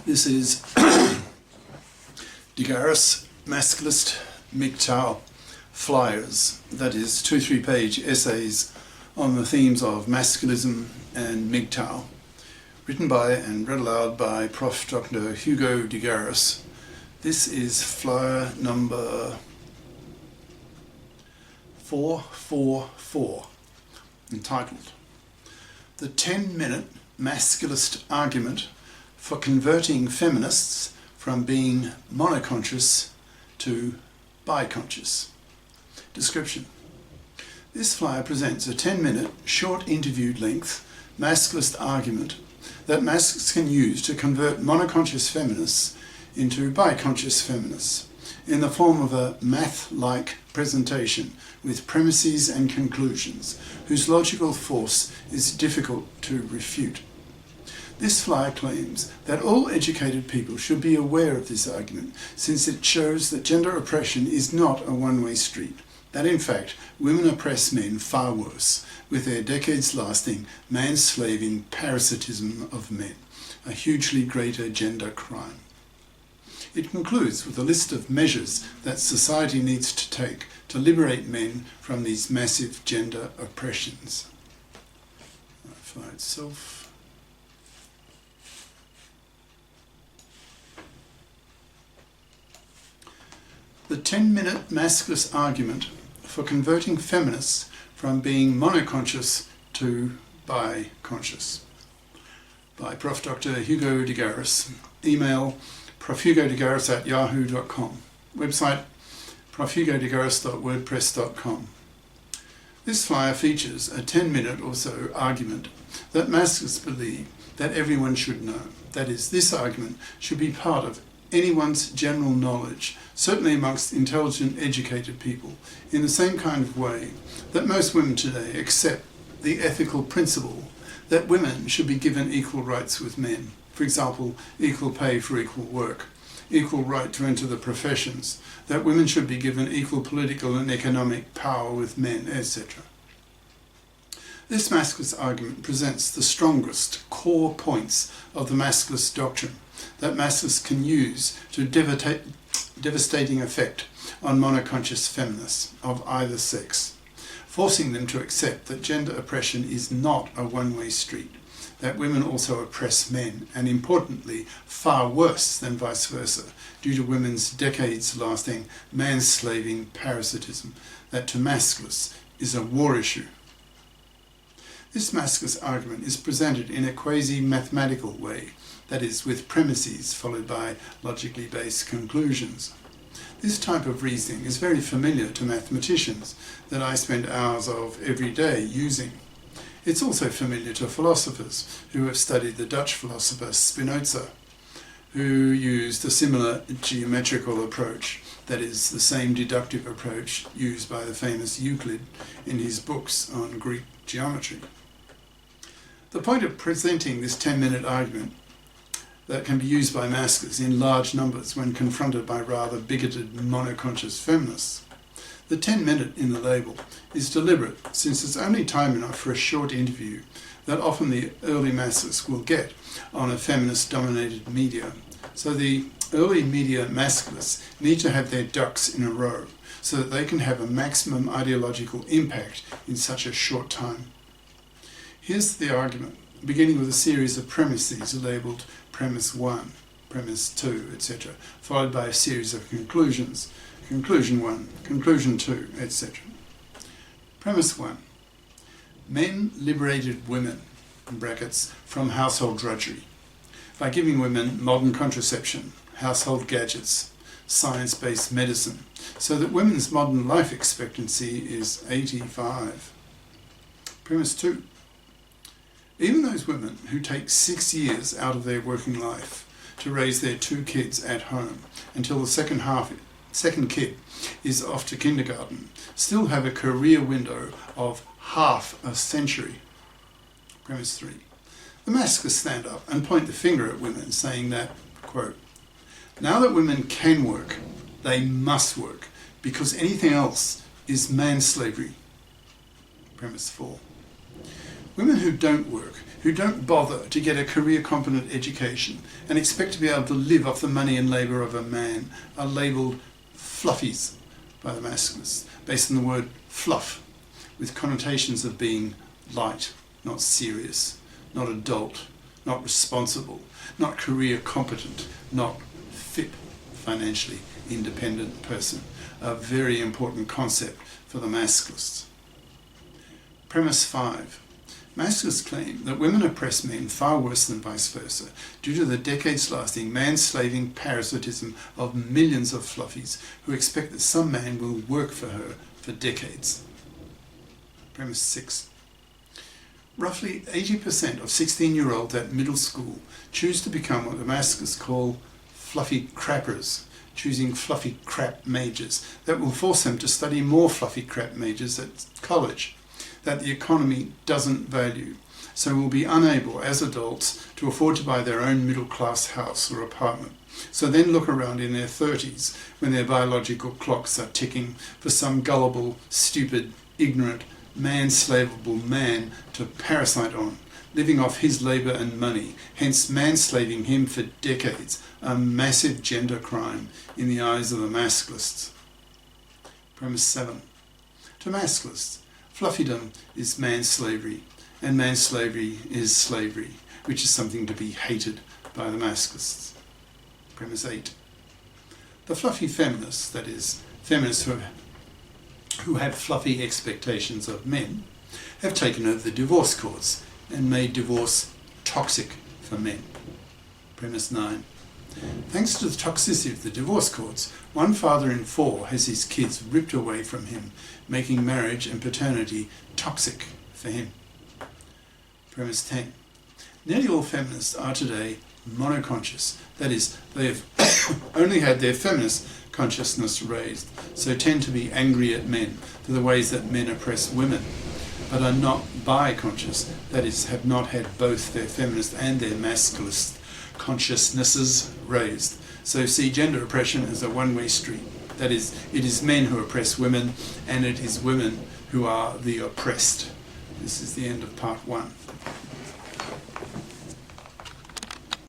This is GARIS Masculist MGTOW flyers, that is 2-3 page essays on the themes of masculism and MGTOW, written by and read aloud by Prof. Dr. Hugo de Garis. This is flyer number 444, entitled "The 10-Minute Masculist Argument for Converting Feminists from Being Monoconscious to Biconscious." Description: this flyer presents a 10-minute, short interview length masculist argument that mascs can use to convert monoconscious feminists into biconscious feminists in the form of a math-like presentation with premises and conclusions whose logical force is difficult to refute. This flyer claims that all educated people should be aware of this argument, since it shows that gender oppression is not a one-way street, that in fact women oppress men far worse, with their decades-lasting man-slaving parasitism of men, a hugely greater gender crime. It concludes with a list of measures that society needs to take to liberate men from these massive gender oppressions. The flyer itself. The 10-minute masculist argument for converting feminists from being monoconscious to biconscious, by Prof. Dr. Hugo de Garis. Email profhugodegaris@yahoo.com. Website profhugodegaris.wordpress.com. This flyer features a 10-minute or so argument that masculists believe that everyone should know. That is, this argument should be part of anyone's general knowledge, certainly amongst intelligent, educated people, in the same kind of way that most women today accept the ethical principle that women should be given equal rights with men. For example, equal pay for equal work, equal right to enter the professions, that women should be given equal political and economic power with men, etc. This masculist argument presents the strongest core points of the masculist doctrine that masculists can use to devastating effect on monoconscious feminists of either sex, forcing them to accept that gender oppression is not a one-way street, that women also oppress men, and importantly, far worse than vice versa, due to women's decades-lasting man-slaving parasitism that to masculists is a war issue. This masculist argument is presented in a quasi-mathematical way, that is, with premises followed by logically based conclusions. This type of reasoning is very familiar to mathematicians that I spend hours of every day using. It's also familiar to philosophers who have studied the Dutch philosopher Spinoza, who used a similar geometrical approach, that is, the same deductive approach used by the famous Euclid in his books on Greek geometry. The point of presenting this 10-minute argument that can be used by masculists in large numbers when confronted by rather bigoted monoconscious feminists. The 10-minute in the label is deliberate, since it's only time enough for a short interview that often the early masses will get on a feminist-dominated media. So the early media masculists need to have their ducks in a row so that they can have a maximum ideological impact in such a short time. Here's the argument, beginning with a series of premises labelled Premise 1, Premise 2, etc., followed by a series of conclusions, Conclusion 1, Conclusion 2, etc. Premise 1. Men liberated women, in brackets, from household drudgery, by giving women modern contraception, household gadgets, science-based medicine, so that women's modern life expectancy is 85. Premise 2. Even those women who take 6 years out of their working life to raise their 2 kids at home until the second kid is off to kindergarten still have a career window of half a century. Premise 3. The masculists stand up and point the finger at women, saying that, quote, "Now that women can work, they must work, because anything else is man-slavery." Premise 4. Women who don't work who don't bother to get a career-competent education and expect to be able to live off the money and labour of a man are labelled fluffies by the masculists, based on the word fluff, with connotations of being light, not serious, not adult, not responsible, not career competent, not fit, financially independent person. A very important concept for the masculists. Premise 5. Masculists claim that women oppress men far worse than vice versa, due to the decades-lasting man-slaving parasitism of millions of fluffies who expect that some man will work for her for decades. Premise 6. Roughly 80% of 16-year-olds at middle school choose to become what the masculists call fluffy crappers, choosing fluffy crap majors that will force them to study more fluffy crap majors at college that the economy doesn't value, so will be unable as adults to afford to buy their own middle-class house or apartment. So then look around in their 30s when their biological clocks are ticking for some gullible, stupid, ignorant, man-slavable man to parasite on, living off his labour and money, hence manslaving him for decades, a massive gender crime in the eyes of the masculists. Premise 7. To masculists, fluffydom is manslavery, and manslavery is slavery, which is something to be hated by the masculists. Premise 8. The fluffy feminists, that is, feminists who have fluffy expectations of men, have taken over the divorce courts and made divorce toxic for men. Premise 9. Thanks to the toxicity of the divorce courts, one father in 4 has his kids ripped away from him, making marriage and paternity toxic for him. Premise 10. Nearly all feminists are today monoconscious, that is, they have only had their feminist consciousness raised, so tend to be angry at men for the ways that men oppress women, but are not biconscious, that is, have not had both their feminist and their masculist consciousnesses raised. So see gender oppression as a one-way street. That is, it is men who oppress women, and it is women who are the oppressed. This is the end of part 1.